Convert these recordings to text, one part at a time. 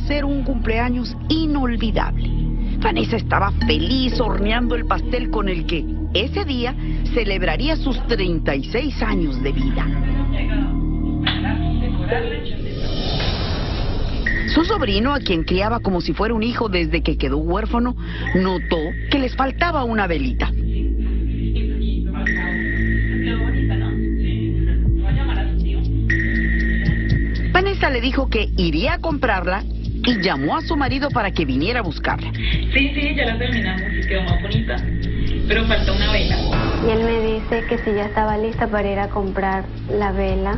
ser un cumpleaños inolvidable. Vanessa estaba feliz horneando el pastel con el que ese día celebraría sus 36 años de vida. Su sobrino, a quien criaba como si fuera un hijo desde que quedó huérfano, notó que les faltaba una velita. Vanessa le dijo que iría a comprarla y llamó a su marido para que viniera a buscarla. Sí, ya la terminamos y quedó más bonita, pero falta una vela. Y él me dice que si ya estaba lista para ir a comprar la vela.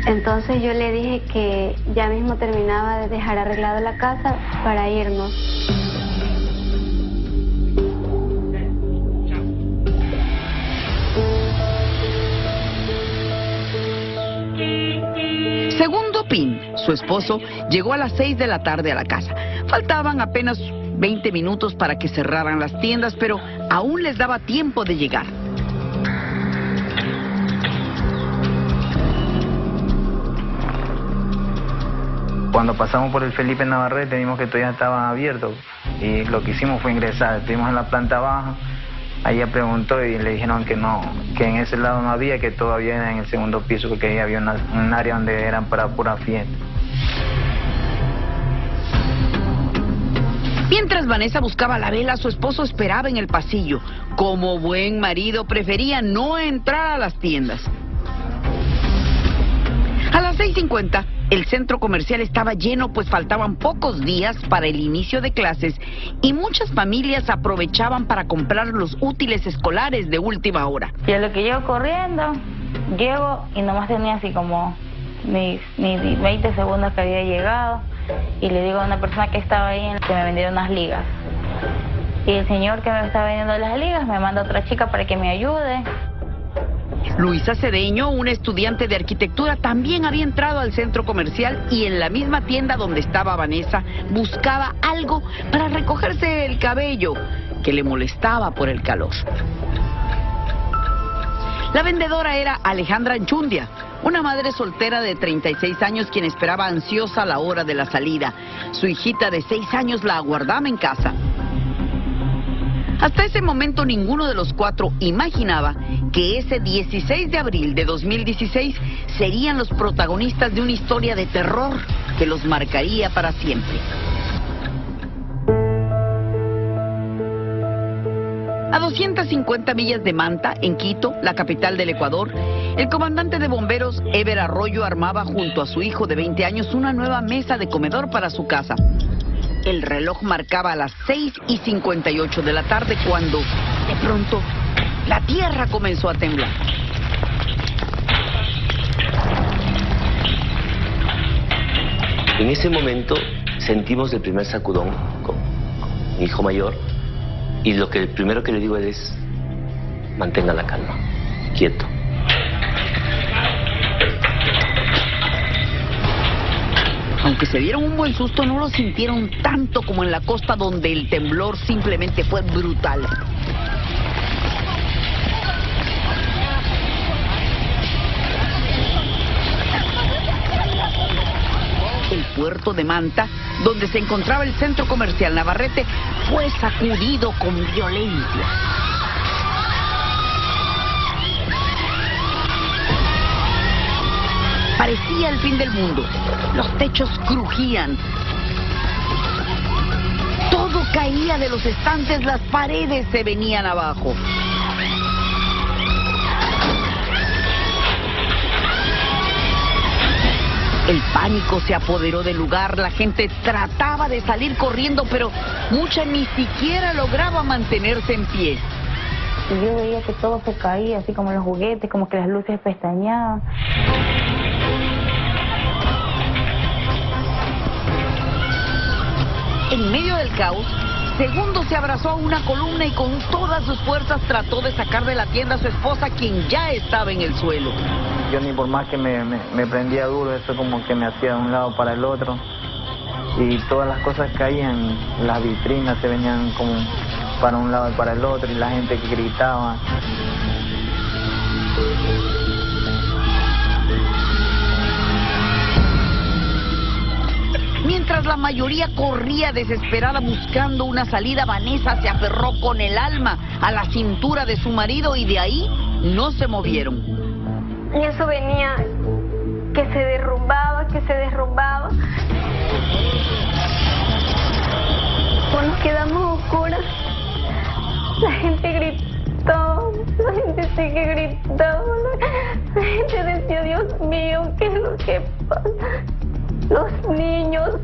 Entonces yo le dije que ya mismo terminaba de dejar arreglada la casa para irnos. Según Dopin, su esposo llegó a las 6 de la tarde a la casa. Faltaban apenas 20 minutos para que cerraran las tiendas, pero aún les daba tiempo de llegar. Cuando pasamos por el Felipe Navarrete vimos que todavía estaban abiertos y lo que hicimos fue ingresar. Estuvimos en la planta baja, ella preguntó y le dijeron que no, que en ese lado no había, que todavía era en el segundo piso, porque ahí había un área donde eran para pura fiesta. Mientras Vanessa buscaba la vela, su esposo esperaba en el pasillo. Como buen marido, prefería no entrar a las tiendas. A las 6:50, el centro comercial estaba lleno, pues faltaban pocos días para el inicio de clases y muchas familias aprovechaban para comprar los útiles escolares de última hora. Y a lo que llego corriendo, llego y nomás tenía así como mis 20 segundos que había llegado y le digo a una persona que estaba ahí que me vendiera unas ligas. Y el señor que me estaba vendiendo las ligas me manda a otra chica para que me ayude. Luisa Cedeño, una estudiante de arquitectura, también había entrado al centro comercial y en la misma tienda donde estaba Vanessa buscaba algo para recogerse el cabello que le molestaba por el calor. La vendedora era Alejandra Anchundia, una madre soltera de 36 años quien esperaba ansiosa la hora de la salida. Su hijita de 6 años la aguardaba en casa. Hasta ese momento ninguno de los cuatro imaginaba que ese 16 de abril de 2016 serían los protagonistas de una historia de terror que los marcaría para siempre. A 250 millas de Manta, en Quito, la capital del Ecuador, el comandante de bomberos Ever Arroyo armaba junto a su hijo de 20 años una nueva mesa de comedor para su casa. El reloj marcaba las 6:58 de la tarde cuando, de pronto, la tierra comenzó a temblar. En ese momento sentimos el primer sacudón con mi hijo mayor y lo que primero que le digo es mantenga la calma, quieto. Aunque se dieron un buen susto, no lo sintieron tanto como en la costa donde el temblor simplemente fue brutal. El puerto de Manta, donde se encontraba el centro comercial Navarrete, fue sacudido con violencia. Parecía el fin del mundo. Los techos crujían. Todo caía de los estantes, las paredes se venían abajo. El pánico se apoderó del lugar, la gente trataba de salir corriendo, pero mucha ni siquiera lograba mantenerse en pie. Y yo veía que todo se caía, así como los juguetes, como que las luces pestañeaban. En medio del caos, Segundo se abrazó a una columna y con todas sus fuerzas trató de sacar de la tienda a su esposa, quien ya estaba en el suelo. Yo ni por más que me prendía duro, eso como que me hacía de un lado para el otro. Y todas las cosas caían, las vitrinas se venían como para un lado y para el otro, y la gente que gritaba. Mientras la mayoría corría desesperada buscando una salida, Vanessa se aferró con el alma a la cintura de su marido y de ahí no se movieron. Y eso venía, que se derrumbaba, que se derrumbaba. Cuando nos quedamos oscuras, la gente gritó, la gente sigue gritando, la gente decía, Dios mío, ¿qué es lo que pasa? Los niños,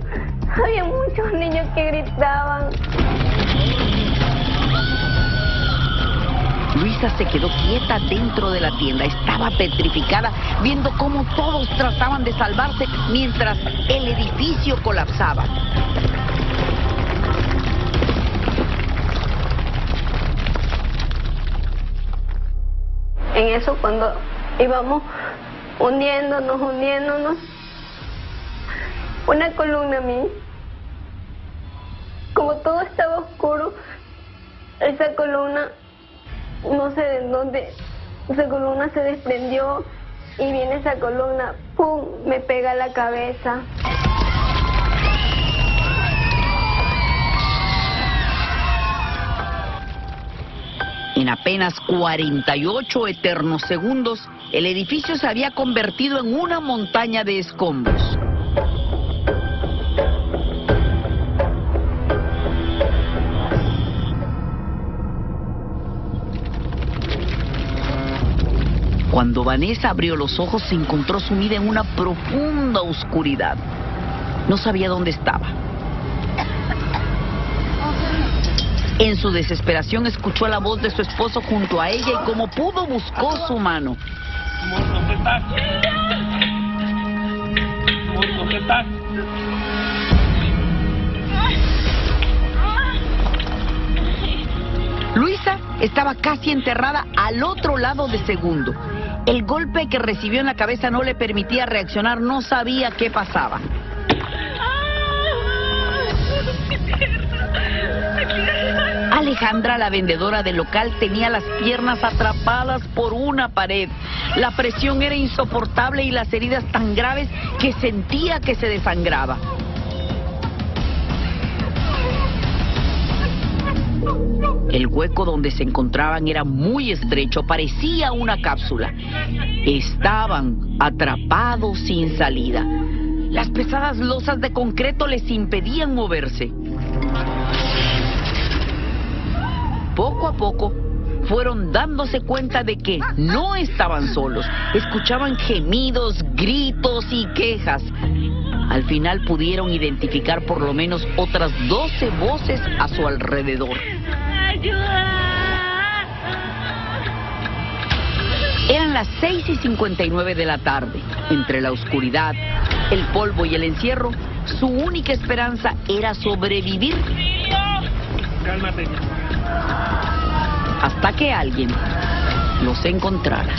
había muchos niños que gritaban. Luisa se quedó quieta dentro de la tienda, estaba petrificada, viendo cómo todos trataban de salvarse mientras el edificio colapsaba. En eso, cuando íbamos hundiéndonos, una columna a mí, como todo estaba oscuro, esa columna, no sé de dónde, esa columna se desprendió y viene esa columna, ¡pum!, me pega a la cabeza. En apenas 48 eternos segundos, el edificio se había convertido en una montaña de escombros. Cuando Vanessa abrió los ojos, se encontró sumida en una profunda oscuridad. No sabía dónde estaba. En su desesperación escuchó la voz de su esposo junto a ella y como pudo buscó su mano. ¿Dónde estás? ¿Dónde estás? Luisa estaba casi enterrada al otro lado de Segundo. El golpe que recibió en la cabeza no le permitía reaccionar, no sabía qué pasaba. Alejandra, la vendedora del local, tenía las piernas atrapadas por una pared. La presión era insoportable y las heridas tan graves que sentía que se desangraba. El hueco donde se encontraban era muy estrecho, parecía una cápsula. Estaban atrapados sin salida. Las pesadas losas de concreto les impedían moverse. Poco a poco fueron dándose cuenta de que no estaban solos. Escuchaban gemidos, gritos y quejas. Al final pudieron identificar por lo menos otras 12 voces a su alrededor. Eran las 6:59 de la tarde. Entre la oscuridad, el polvo y el encierro, su única esperanza era sobrevivir. Cálmate. Hasta que alguien los encontrara.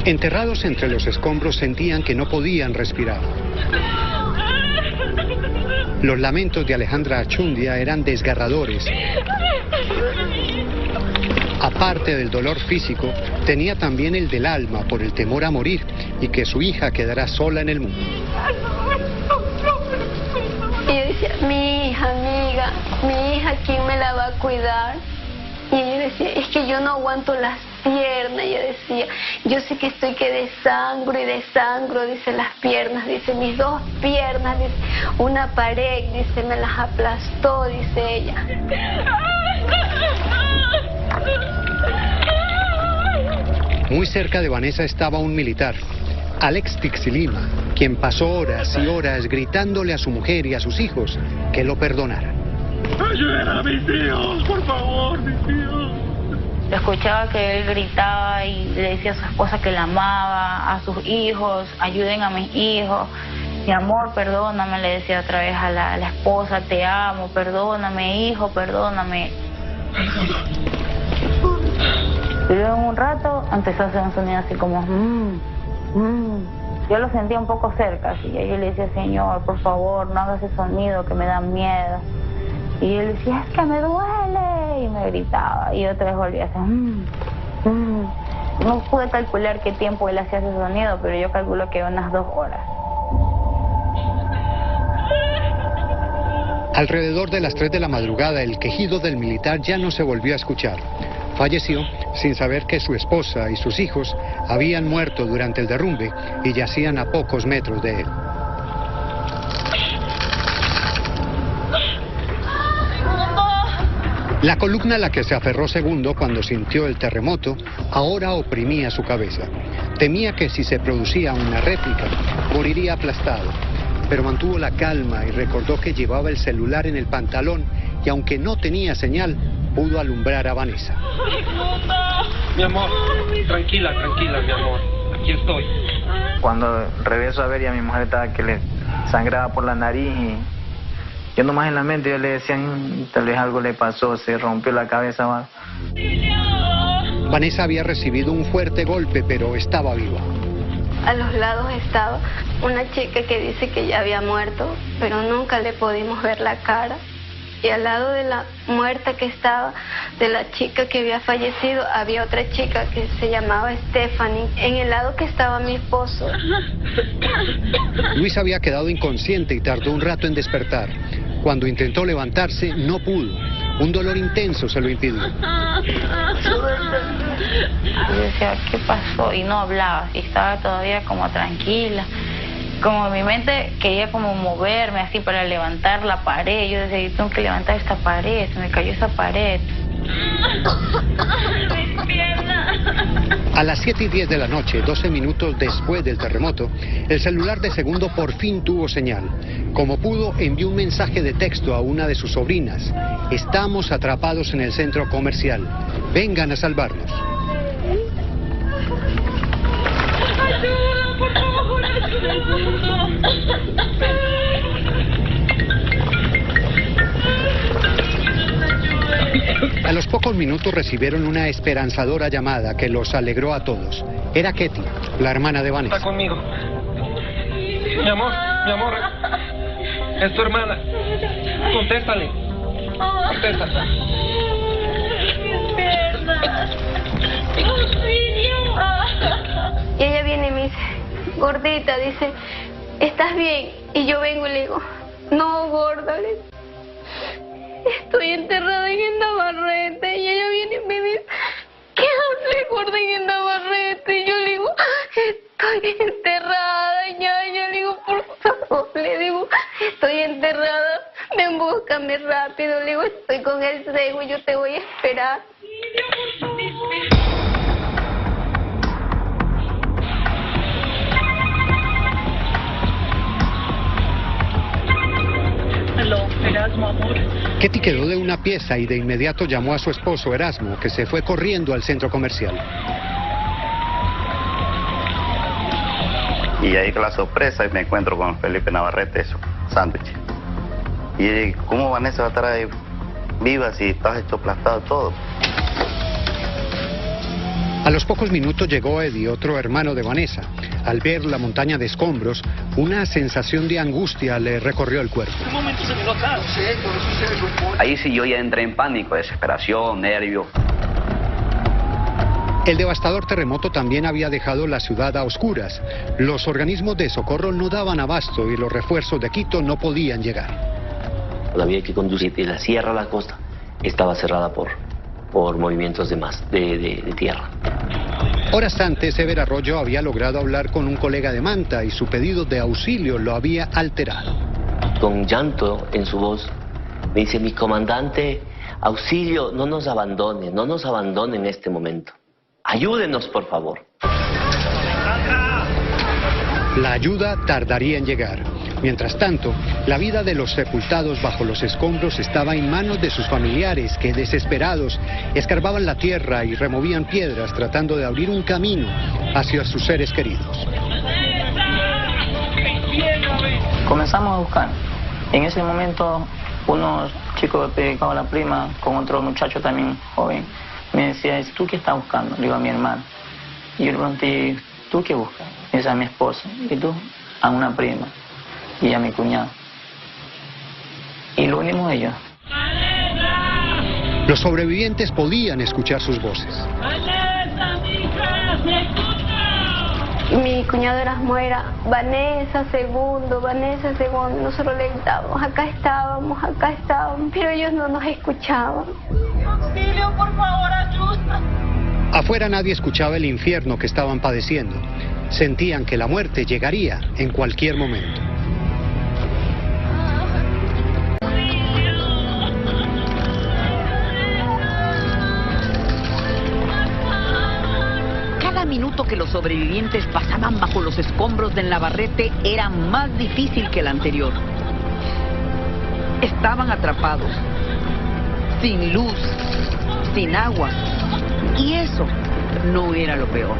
Enterrados entre los escombros sentían que no podían respirar. Los lamentos de Alejandra Achundia eran desgarradores. Aparte del dolor físico, tenía también el del alma por el temor a morir y que su hija quedara sola en el mundo. Y yo decía, mi hija, ¿quién me la va a cuidar? Y ella decía, es que yo no aguanto las piernas. Yo decía, yo sé que estoy que desangro, dice las piernas, dice mis 2 piernas, dice una pared, dice me las aplastó, dice ella. Muy cerca de Vanessa estaba un militar, Alex Tixilima, quien pasó horas y horas gritándole a su mujer y a sus hijos que lo perdonaran. ¡Ayuden a mis hijos, por favor, mis hijos! Escuchaba que él gritaba y le decía a su esposa que la amaba, a sus hijos, ayuden a mis hijos. Mi amor, perdóname, le decía otra vez a la esposa, te amo, perdóname, hijo, perdóname. Y luego en un rato empezó a hacer un sonido así como... Yo lo sentía un poco cerca, así, y yo le decía, Señor, por favor, no hagas ese sonido que me da miedo. Y él decía, es que me duele, y me gritaba, y otra vez volvía a hacer, No pude calcular qué tiempo él hacía ese sonido, pero yo calculo que unas 2 horas. Alrededor de las 3 de la madrugada, el quejido del militar ya no se volvió a escuchar. Falleció sin saber que su esposa y sus hijos habían muerto durante el derrumbe y yacían a pocos metros de él. La columna a la que se aferró Segundo cuando sintió el terremoto ahora oprimía su cabeza. Temía que si se producía una réplica, moriría aplastado. Pero mantuvo la calma y recordó que llevaba el celular en el pantalón y aunque no tenía señal, pudo alumbrar a Vanessa. Mi amor, tranquila, mi amor. Aquí estoy. Cuando regreso a ver, ya mi mujer estaba que le sangraba por la nariz y yo nomás en la mente yo le decía, tal vez algo le pasó, se rompió la cabeza. Vanessa había recibido un fuerte golpe, pero estaba viva. A los lados estaba una chica que dice que ya había muerto, pero nunca le pudimos ver la cara. Y al lado de la muerta que estaba, de la chica que había fallecido, había otra chica que se llamaba Stephanie. En el lado que estaba mi esposo. Luis había quedado inconsciente y tardó un rato en despertar. Cuando intentó levantarse, no pudo. Un dolor intenso se lo impidió. Yo decía, ¿qué pasó? Y no hablaba, y estaba todavía como tranquila. Como mi mente quería como moverme así para levantar la pared. Yo decía, yo tengo que levantar esta pared, se me cayó esa pared. A las 7:10 de la noche, 12 minutos después del terremoto, el celular de Segundo por fin tuvo señal. Como pudo, envió un mensaje de texto a una de sus sobrinas. Estamos atrapados en el centro comercial. Vengan a salvarnos. Ayuda, por favor, ayuda. A los pocos minutos recibieron una esperanzadora llamada que los alegró a todos. Era Ketty, la hermana de Vanessa. Está conmigo. Mi amor, es tu hermana. Contéstale. Contéstale. Y ella viene y me dice, gordita, dice, ¿estás bien? Y yo vengo y le digo, no, gorda, le digo, estoy enterrada en el Navarrete. Y ella viene y me dice, ¿qué haces, gorda, en el Navarrete? Y yo le digo, estoy enterrada, ñaña. Le digo, por favor, le digo, estoy enterrada, ven, búscame rápido. Le digo, estoy con el cego y yo te voy a esperar. Erasmo, amor. Ketty quedó de una pieza y de inmediato llamó a su esposo Erasmo, que se fue corriendo al centro comercial. Y ahí con la sorpresa y me encuentro con Felipe Navarrete, eso, sándwich. Y ¿cómo Vanessa va a estar ahí viva si estás hecho aplastado todo? A los pocos minutos llegó Eddie, otro hermano de Vanessa. Al ver la montaña de escombros, una sensación de angustia le recorrió el cuerpo. Un momento se me nota. Ahí sí yo ya entré en pánico, desesperación, nervio. El devastador terremoto también había dejado la ciudad a oscuras. Los organismos de socorro no daban abasto y los refuerzos de Quito no podían llegar. La vía que conduce de la sierra a la costa estaba cerrada por movimientos de tierra. Horas antes, Ever Arroyo había logrado hablar con un colega de Manta y su pedido de auxilio lo había alterado. Con llanto en su voz, me dice, mi comandante, auxilio, no nos abandone en este momento. Ayúdenos, por favor. La ayuda tardaría en llegar. Mientras tanto, la vida de los sepultados bajo los escombros estaba en manos de sus familiares que, desesperados, escarbaban la tierra y removían piedras tratando de abrir un camino hacia sus seres queridos. Comenzamos a buscar. En ese momento, unos chicos que predicaban la prima con otro muchacho también joven, me decía, ¿tú qué estás buscando? Le digo, a mi hermano. Y yo le pregunté, ¿tú qué buscas? Esa es mi esposa. ¿Y tú? A una prima. Y a mi cuñado. Y lo unimos ellos. Los sobrevivientes podían escuchar sus voces. Mi cuñado Erasmo era Vanessa segundo, nosotros le gritábamos, acá estábamos, pero ellos no nos escuchaban. Auxilio, por favor, ayuda. Afuera nadie escuchaba el infierno que estaban padeciendo. Sentían que la muerte llegaría en cualquier momento. Cada minuto que los sobrevivientes pasaban bajo los escombros del Navarrete era más difícil que el anterior. Estaban atrapados, sin luz, sin agua, y eso no era lo peor.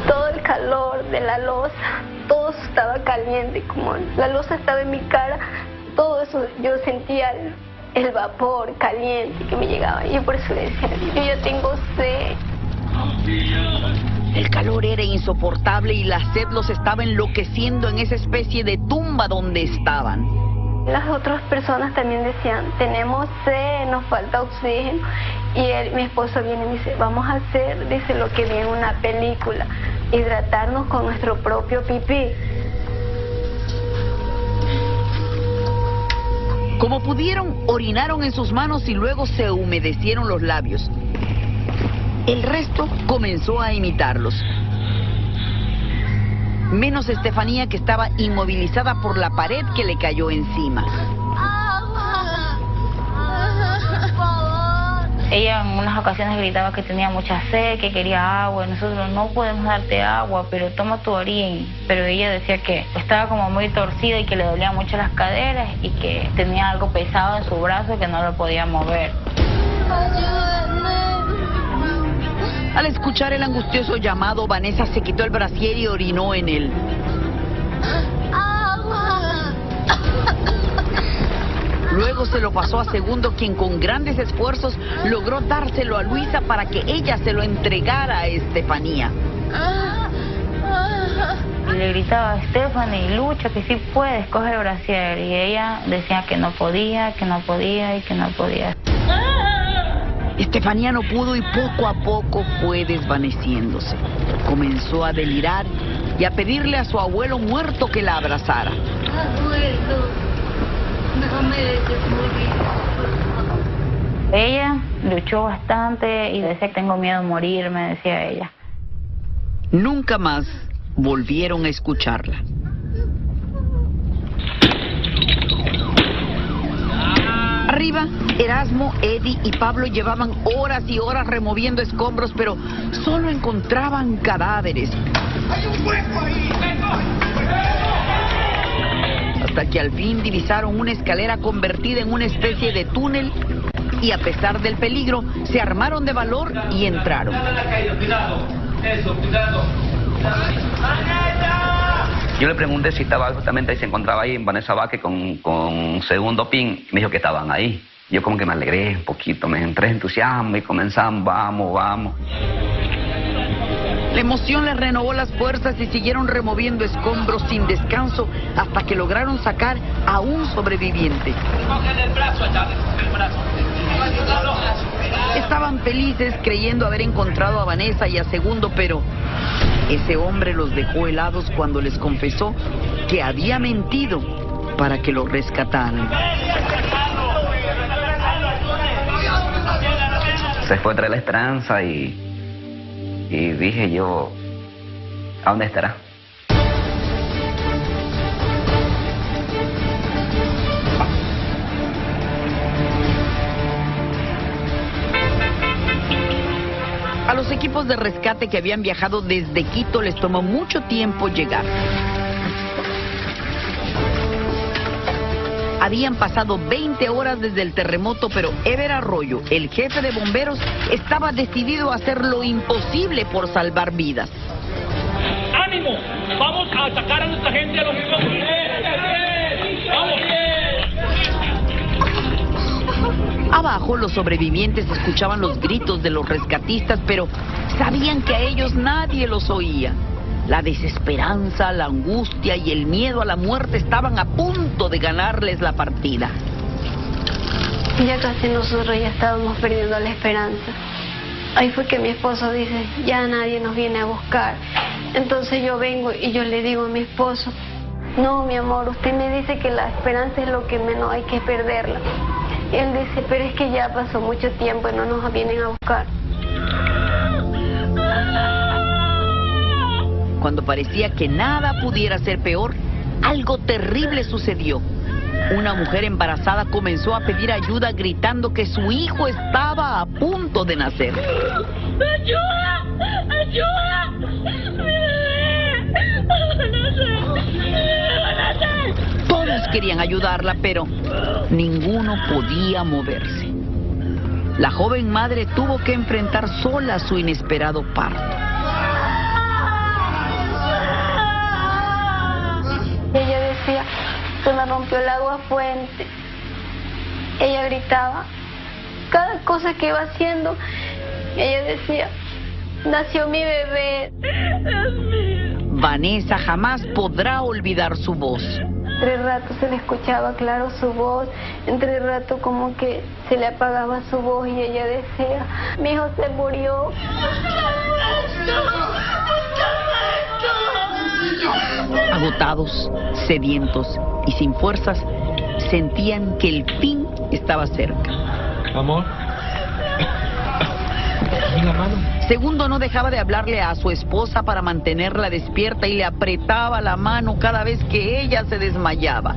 Todo el calor de la loza, todo estaba caliente, como la loza estaba en mi cara, todo eso yo sentía el vapor caliente que me llegaba, y yo por eso le decía, yo ya tengo sed. El calor era insoportable y la sed los estaba enloqueciendo en esa especie de tumba donde estaban. Las otras personas también decían, tenemos sed, nos falta oxígeno. Y mi esposo viene y me dice, vamos a hacer, dice, lo que vi en una película, hidratarnos con nuestro propio pipí. Como pudieron, orinaron en sus manos y luego se humedecieron los labios. El resto comenzó a imitarlos. Menos Estefanía, que estaba inmovilizada por la pared que le cayó encima. Ella en unas ocasiones gritaba que tenía mucha sed, que quería agua. Nosotros no podemos darte agua, pero toma tu orín. Pero ella decía que estaba como muy torcida y que le dolían mucho las caderas y que tenía algo pesado en su brazo que no lo podía mover. Al escuchar el angustioso llamado, Vanessa se quitó el brasier y orinó en él. Luego se lo pasó a Segundo, quien con grandes esfuerzos logró dárselo a Luisa para que ella se lo entregara a Estefanía. Y le gritaba, Stephanie, lucha, que sí puedes, coge el brasier. Y ella decía que no podía, que no podía y que no podía. Estefanía no pudo y poco a poco fue desvaneciéndose. Comenzó a delirar y a pedirle a su abuelo muerto que la abrazara. Abuelo, no me dejes morir. Ella luchó bastante y decía que tengo miedo a morirme, decía ella. Nunca más volvieron a escucharla. Arriba, Erasmo, Eddie y Pablo llevaban horas y horas removiendo escombros, pero solo encontraban cadáveres. ¡Hay un hueco ahí! Hasta que al fin divisaron una escalera convertida en una especie de túnel y, a pesar del peligro, se armaron de valor y entraron. Cuidado, eso, cuidado. Yo le pregunté si estaba justamente ahí, se encontraba ahí Vanessa Vázquez con Segundo Pin. Me dijo que estaban ahí. Yo como que me alegré un poquito, me entré en entusiasmo y comenzamos, vamos. La emoción les renovó las fuerzas y siguieron removiendo escombros sin descanso hasta que lograron sacar a un sobreviviente. Estaban felices creyendo haber encontrado a Vanessa y a Segundo, pero ese hombre los dejó helados cuando les confesó que había mentido para que lo rescataran. Se fue traer la esperanza y dije yo, ¿a dónde estará? A los equipos de rescate que habían viajado desde Quito les tomó mucho tiempo llegar. Habían pasado 20 horas desde el terremoto, pero Ever Arroyo, el jefe de bomberos, estaba decidido a hacer lo imposible por salvar vidas. ¡Ánimo! ¡Vamos a sacar a nuestra gente a los ¡Vamos! Abajo, los sobrevivientes escuchaban los gritos de los rescatistas, pero sabían que a ellos nadie los oía. La desesperanza, la angustia y el miedo a la muerte estaban a punto de ganarles la partida. Ya casi nosotros ya estábamos perdiendo la esperanza. Ahí fue que mi esposo dice, ya nadie nos viene a buscar. Entonces yo vengo y yo le digo a mi esposo, no, mi amor, usted me dice que la esperanza es lo que menos hay que perderla. Y él dice, pero es que ya pasó mucho tiempo y no nos vienen a buscar. Cuando parecía que nada pudiera ser peor, algo terrible sucedió. Una mujer embarazada comenzó a pedir ayuda gritando que su hijo estaba a punto de nacer. ¡Ayuda! ¡Ayuda! Todos querían ayudarla, pero ninguno podía moverse. La joven madre tuvo que enfrentar sola su inesperado parto. Ella decía, se me rompió el agua fuente. Ella gritaba. Cada cosa que iba haciendo, ella decía, nació mi bebé. Vanessa jamás podrá olvidar su voz. Entre rato se le escuchaba claro su voz, entre rato como que se le apagaba su voz y ella decía, mi hijo se murió. Agotados, sedientos y sin fuerzas, sentían que el fin estaba cerca. Amor. Mira, mano. Segundo no dejaba de hablarle a su esposa para mantenerla despierta y le apretaba la mano cada vez que ella se desmayaba,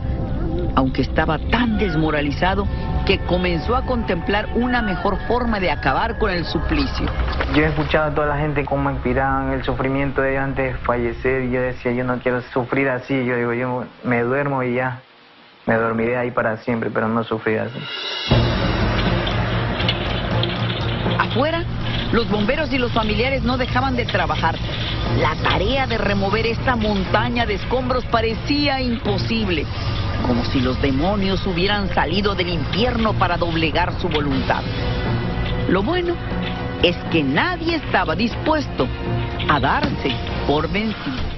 aunque estaba tan desmoralizado que comenzó a contemplar una mejor forma de acabar con el suplicio. Yo he escuchado a toda la gente cómo inspiraban el sufrimiento de ellos antes de fallecer y yo decía, yo no quiero sufrir así. Yo digo, yo me duermo y ya, me dormiré ahí para siempre, pero no sufrir así. Afuera, los bomberos y los familiares no dejaban de trabajar. La tarea de remover esta montaña de escombros parecía imposible, como si los demonios hubieran salido del infierno para doblegar su voluntad. Lo bueno es que nadie estaba dispuesto a darse por vencido.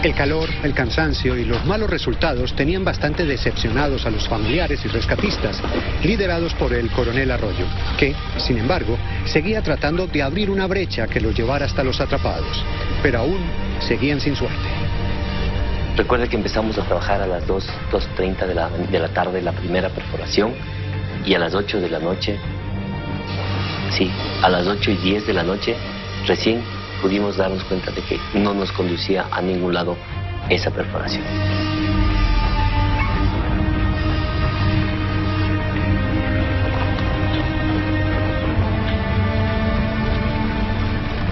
El calor, el cansancio y los malos resultados tenían bastante decepcionados a los familiares y rescatistas, liderados por el coronel Arroyo, que, sin embargo, seguía tratando de abrir una brecha que los llevara hasta los atrapados, pero aún seguían sin suerte. Recuerda que empezamos a trabajar a las 2:30 de la tarde la primera perforación y a las 8 de la noche, sí, a las 8:10 de la noche recién pudimos darnos cuenta de que no nos conducía a ningún lado esa perforación.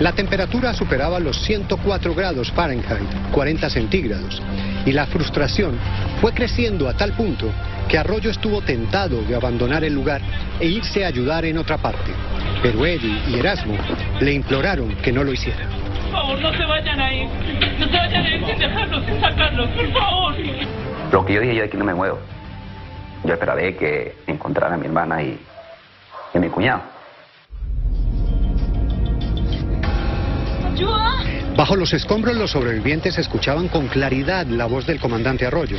La temperatura superaba los 104 grados Fahrenheit, 40 centígrados, y la frustración fue creciendo a tal punto que Arroyo estuvo tentado de abandonar el lugar e irse a ayudar en otra parte. Pero Eddie y Erasmo le imploraron que no lo hiciera. Por favor, no se vayan a ir. No se vayan a ir sin dejarlos, sin sacarlos, por favor. Lo que yo dije, yo de aquí no me muevo. Yo esperaré que encontrara a mi hermana y a mi cuñado. ¡Ayuda! Bajo los escombros los sobrevivientes escuchaban con claridad la voz del comandante Arroyo.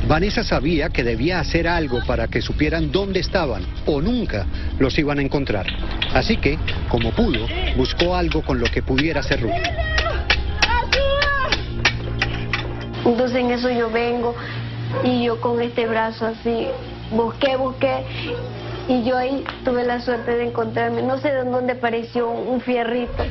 Vanessa sabía que debía hacer algo para que supieran dónde estaban o nunca los iban a encontrar. Así que, como pudo, buscó algo con lo que pudiera hacer ruido. Entonces en eso yo vengo y yo con este brazo así, busqué y yo ahí tuve la suerte de encontrarme, no sé de dónde apareció un fierrito.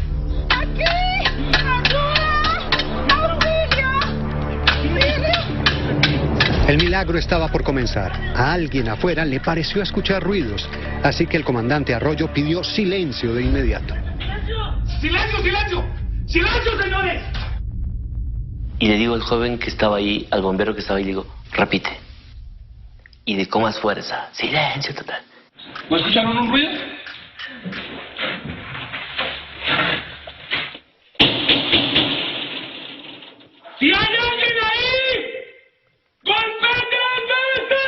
El milagro estaba por comenzar. A alguien afuera le pareció escuchar ruidos, así que el comandante Arroyo pidió silencio de inmediato. ¡Silencio, silencio! ¡Silencio, señores! Y le digo al joven que estaba ahí, al bombero que estaba ahí, le digo, repite. y de con más fuerza. Silencio total. ¿No escucharon un ruido? ¡Si hay alguien ahí! ¡Golpeen 3 veces!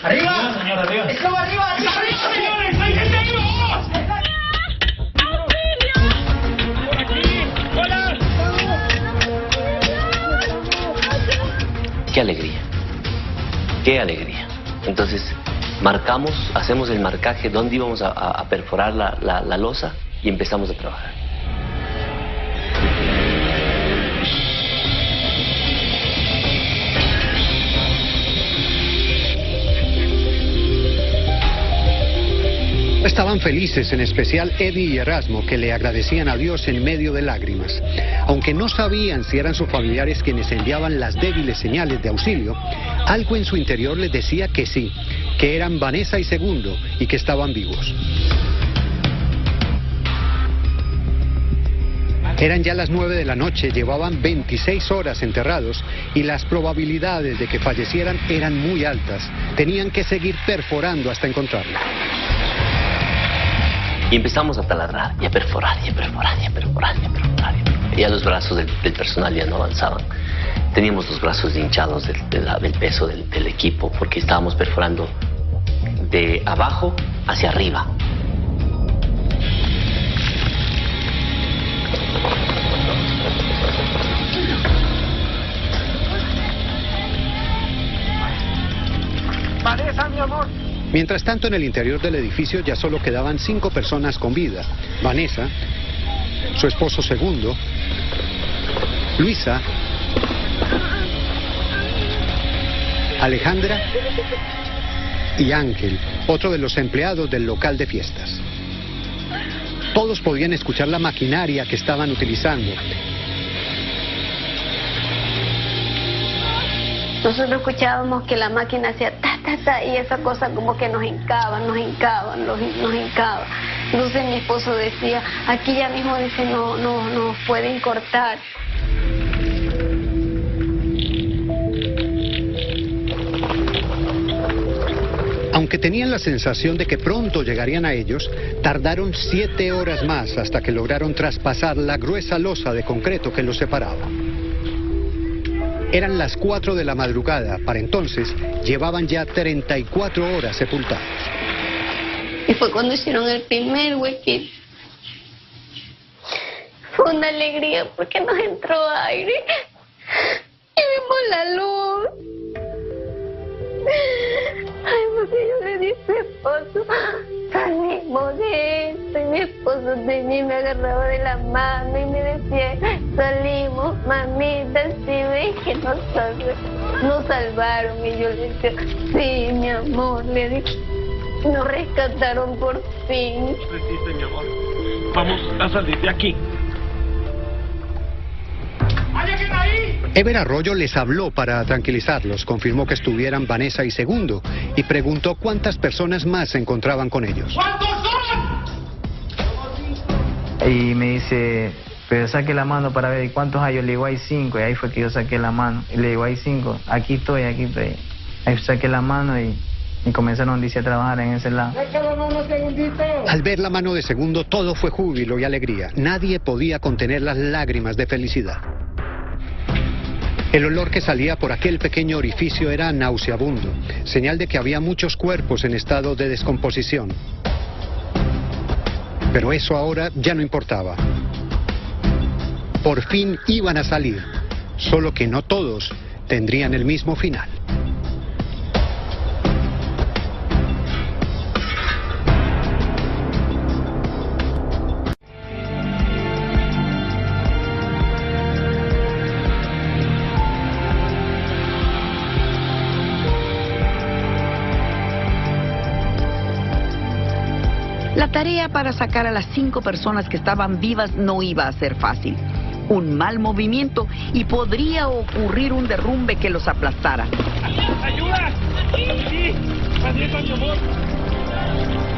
¡Arriba! Señor, arriba. ¡Estamos arriba! ¡Arriba, señores! ¡Hay gente arriba! ¡Por aquí! ¡Hola! ¡Qué alegría! ¡Qué alegría! Entonces, hacemos el marcaje dónde íbamos a perforar la losa y empezamos a trabajar. Estaban felices, en especial Eddie y Erasmo, que le agradecían a Dios en medio de lágrimas. Aunque no sabían si eran sus familiares quienes enviaban las débiles señales de auxilio, algo en su interior les decía que sí, que eran Vanessa y Segundo y que estaban vivos. Eran ya las 9 de la noche, llevaban 26 horas enterrados y las probabilidades de que fallecieran eran muy altas. Tenían que seguir perforando hasta encontrarlo. Y empezamos a taladrar, y a perforar, y a perforar, y a perforar, y a perforar. Y ya los brazos del personal ya no avanzaban. Teníamos los brazos hinchados del peso del equipo, porque estábamos perforando de abajo hacia arriba. Vanessa, mi amor. Mientras tanto, en el interior del edificio ya solo quedaban 5 personas con vida. Vanessa, su esposo Segundo, Luisa, Alejandra y Ángel, otro de los empleados del local de fiestas. Todos podían escuchar la maquinaria que estaban utilizando. Nosotros escuchábamos que la máquina hacía ta, ta, ta, y esa cosa como que nos hincaba. Entonces mi esposo decía, aquí ya mismo dice, no pueden cortar. Aunque tenían la sensación de que pronto llegarían a ellos, tardaron 7 horas más hasta que lograron traspasar la gruesa losa de concreto que los separaba. Eran las 4 de la madrugada. Para entonces, llevaban ya 34 horas sepultados. Y fue cuando hicieron el primer huequito. Fue una alegría porque nos entró aire. Y vimos la luz. Ay, porque yo le dije a mi esposo, salimos de esto. Y mi esposo de mí me agarraba de la mano y me decía, salimos, mamita, si ves que nos salvaron. Y yo le decía, sí, mi amor, le dije, nos rescataron por fin. Sí, mi amor, vamos a salir de aquí. Ever Arroyo les habló para tranquilizarlos, confirmó que estuvieran Vanessa y Segundo y preguntó cuántas personas más se encontraban con ellos. ¿Cuántos son? Y me dice, pero saque la mano para ver cuántos hay. Yo le digo, hay 5, y ahí fue que yo saqué la mano. Y le digo, hay 5, aquí estoy. Ahí saqué la mano y comenzaron, dice, a trabajar en ese lado. Al ver la mano de Segundo, todo fue júbilo y alegría. Nadie podía contener las lágrimas de felicidad. El olor que salía por aquel pequeño orificio era nauseabundo, señal de que había muchos cuerpos en estado de descomposición. Pero eso ahora ya no importaba. Por fin iban a salir, solo que no todos tendrían el mismo final. La tarea para sacar a las 5 personas que estaban vivas no iba a ser fácil. Un mal movimiento y podría ocurrir un derrumbe que los aplastara. ¡Ayuda! Sí, Vanessa, mi amor.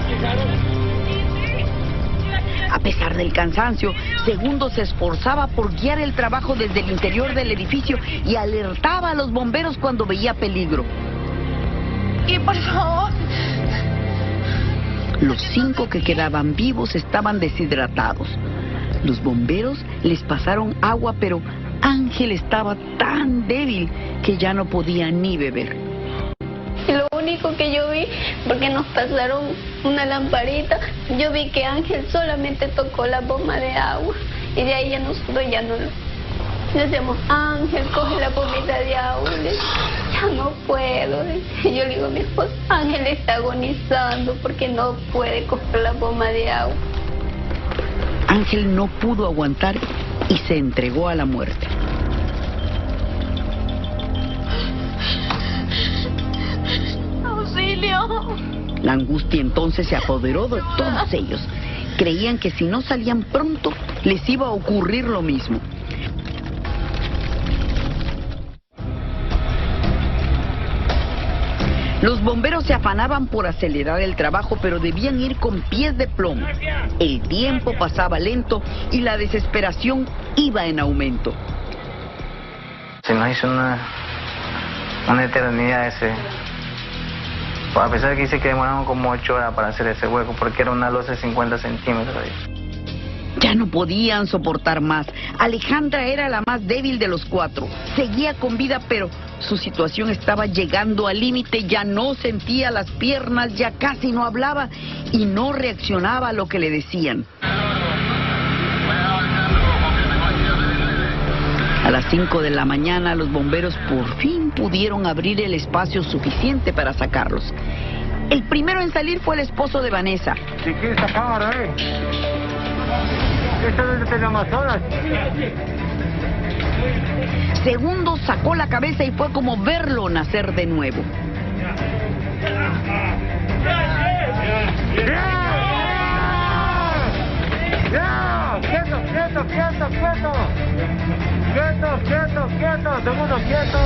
Llegaron. A pesar del cansancio, Segundo se esforzaba por guiar el trabajo desde el interior del edificio y alertaba a los bomberos cuando veía peligro. Y por favor. Los 5 que quedaban vivos estaban deshidratados. Los bomberos les pasaron agua, pero Ángel estaba tan débil que ya no podía ni beber. Lo único que yo vi, porque nos pasaron una lamparita, yo vi que Ángel solamente tocó la bomba de agua y de ahí ya nosotros ya no le decíamos, Ángel, coge la bombita de agua. Y le decía, ya no puedo. Y yo le digo a mi esposo, Ángel está agonizando porque no puede coger la bomba de agua. Ángel no pudo aguantar y se entregó a la muerte. ¡Auxilio! La angustia entonces se apoderó de todos ellos. Creían que si no salían pronto, les iba a ocurrir lo mismo. Los bomberos se afanaban por acelerar el trabajo, pero debían ir con pies de plomo. El tiempo pasaba lento y la desesperación iba en aumento. Se nos hizo una eternidad ese. A pesar de que dice que demoraron como 8 horas para hacer ese hueco, porque era una losa de 50 centímetros ahí. Ya no podían soportar más. Alejandra era la más débil de los 4. Seguía con vida, pero su situación estaba llegando al límite. Ya no sentía las piernas, ya casi no hablaba y no reaccionaba a lo que le decían. A las 5 de la mañana los bomberos por fin pudieron abrir el espacio suficiente para sacarlos. El primero en salir fue el esposo de Vanessa. ¿De qué esta cámara, Esto es de Amazonas. Segundo sacó la cabeza y fue como verlo nacer de nuevo. ¡Quieto, quieto, quieto, quieto! ¡Quieto, quieto, quieto! ¡Segundo, quieto!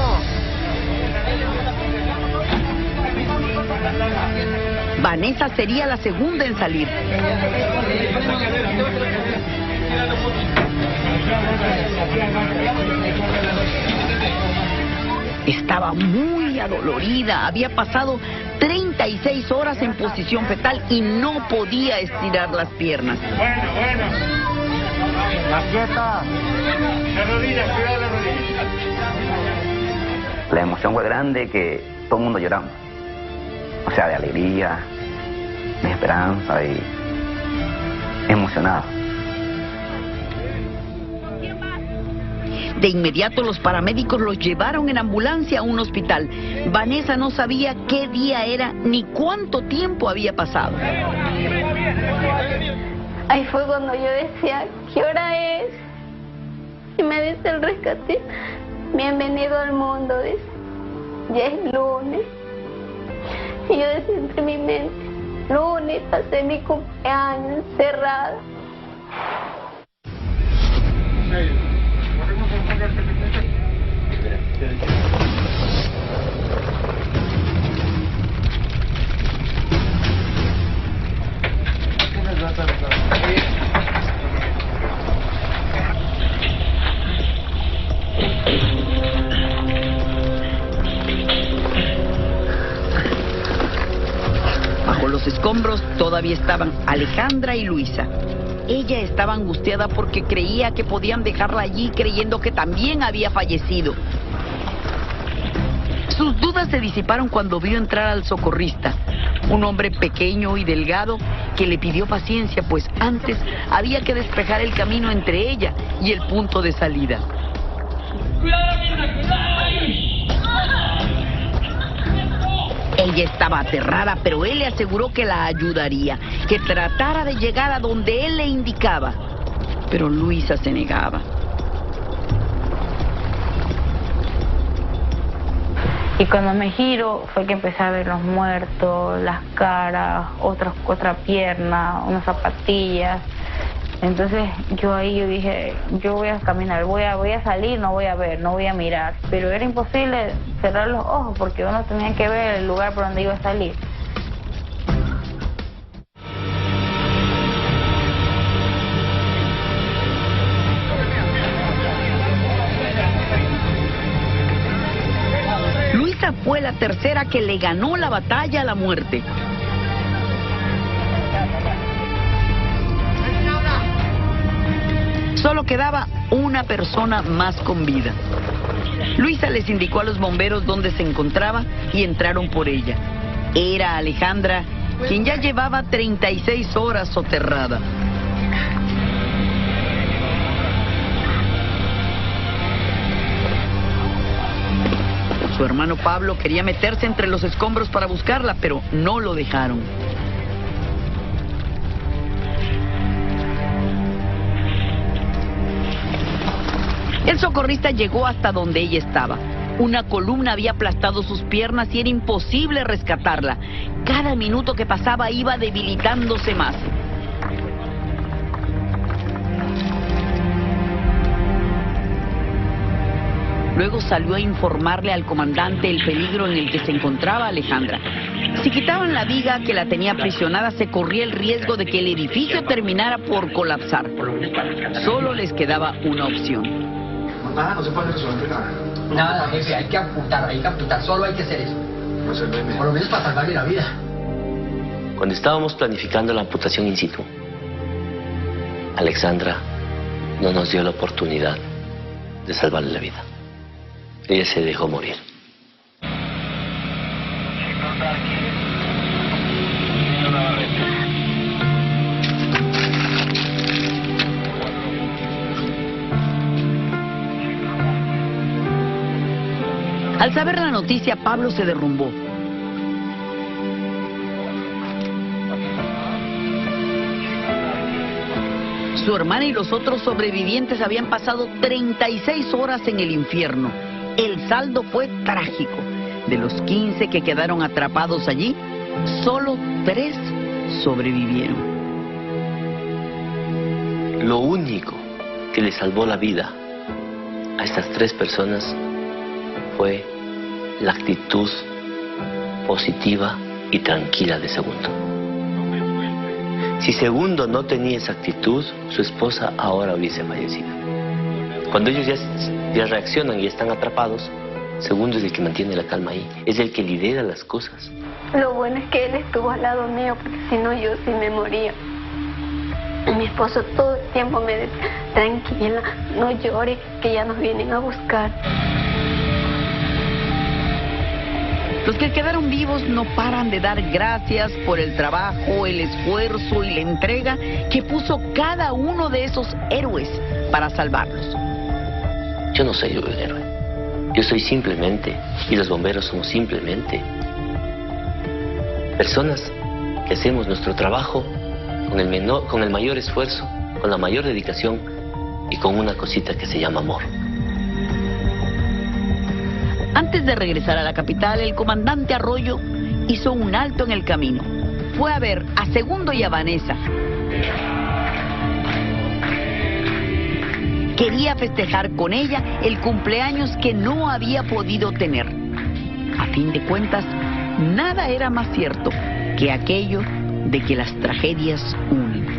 Vanessa sería la segunda en salir. Estaba muy adolorida, había pasado 36 horas en posición fetal y no podía estirar las piernas. Bueno. La quieta. La rodilla, cuidado la rodilla. La emoción fue grande que todo el mundo lloramos. O sea, de alegría, de esperanza y emocionado. De inmediato los paramédicos los llevaron en ambulancia a un hospital. Vanessa no sabía qué día era ni cuánto tiempo había pasado. Ahí fue cuando yo decía, ¿qué hora es? Y me dice el rescate, bienvenido al mundo, dice, ya es lunes. Y yo decía entre mi mente, lunes, pasé mi cumpleaños encerrada. Bajo los escombros todavía estaban Alejandra y Luisa. Ella estaba angustiada porque creía que podían dejarla allí creyendo que también había fallecido. Sus dudas se disiparon cuando vio entrar al socorrista, un hombre pequeño y delgado que le pidió paciencia, pues antes había que despejar el camino entre ella y el punto de salida. Ella estaba aterrada, pero él le aseguró que la ayudaría, que tratara de llegar a donde él le indicaba. Pero Luisa se negaba. Y cuando me giro fue que empecé a ver los muertos, las caras, otra pierna, unas zapatillas. Entonces yo dije, yo voy a caminar, voy a salir, no voy a ver, no voy a mirar. Pero era imposible cerrar los ojos porque uno tenía que ver el lugar por donde iba a salir. esta fue la tercera que le ganó la batalla a la muerte. Solo quedaba una persona más con vida. Luisa les indicó a los bomberos dónde se encontraba y entraron por ella. Era Alejandra, quien ya llevaba 36 horas soterrada. Su hermano Pablo quería meterse entre los escombros para buscarla, pero no lo dejaron. El socorrista llegó hasta donde ella estaba. Una columna había aplastado sus piernas y era imposible rescatarla. Cada minuto que pasaba iba debilitándose más. Luego salió a informarle al comandante el peligro en el que se encontraba Alejandra. Si quitaban la viga que la tenía aprisionada, se corría el riesgo de que el edificio terminara por colapsar. Solo les quedaba una opción. No se puede resolver nada. Nada, jefe, hay que amputar, solo hay que hacer eso. Por lo menos para salvarle la vida. Cuando estábamos planificando la amputación in situ, Alexandra no nos dio la oportunidad de salvarle la vida. Ella se dejó morir. Al saber la noticia, Pablo se derrumbó. Su hermana y los otros sobrevivientes habían pasado 36 horas en el infierno. El saldo fue trágico. De los 15 que quedaron atrapados allí, solo 3 sobrevivieron. Lo único que le salvó la vida a estas 3 personas fue la actitud positiva y tranquila de Segundo. Si Segundo no tenía esa actitud, su esposa ahora hubiese fallecido. Cuando ellos ya reaccionan y están atrapados, Segundo es el que mantiene la calma ahí, es el que lidera las cosas. Lo bueno es que él estuvo al lado mío, porque si no yo sí me moría. Mi esposo todo el tiempo me decía, tranquila, no llores, que ya nos vienen a buscar. Los que quedaron vivos no paran de dar gracias por el trabajo, el esfuerzo y la entrega que puso cada uno de esos héroes para salvarlos. Yo no soy un héroe. Yo soy simplemente, y los bomberos somos simplemente, personas que hacemos nuestro trabajo con el mayor esfuerzo, con la mayor dedicación y con una cosita que se llama amor. Antes de regresar a la capital, el comandante Arroyo hizo un alto en el camino. Fue a ver a Segundo y a Vanessa. Quería festejar con ella el cumpleaños que no había podido tener. A fin de cuentas, nada era más cierto que aquello de que las tragedias unen.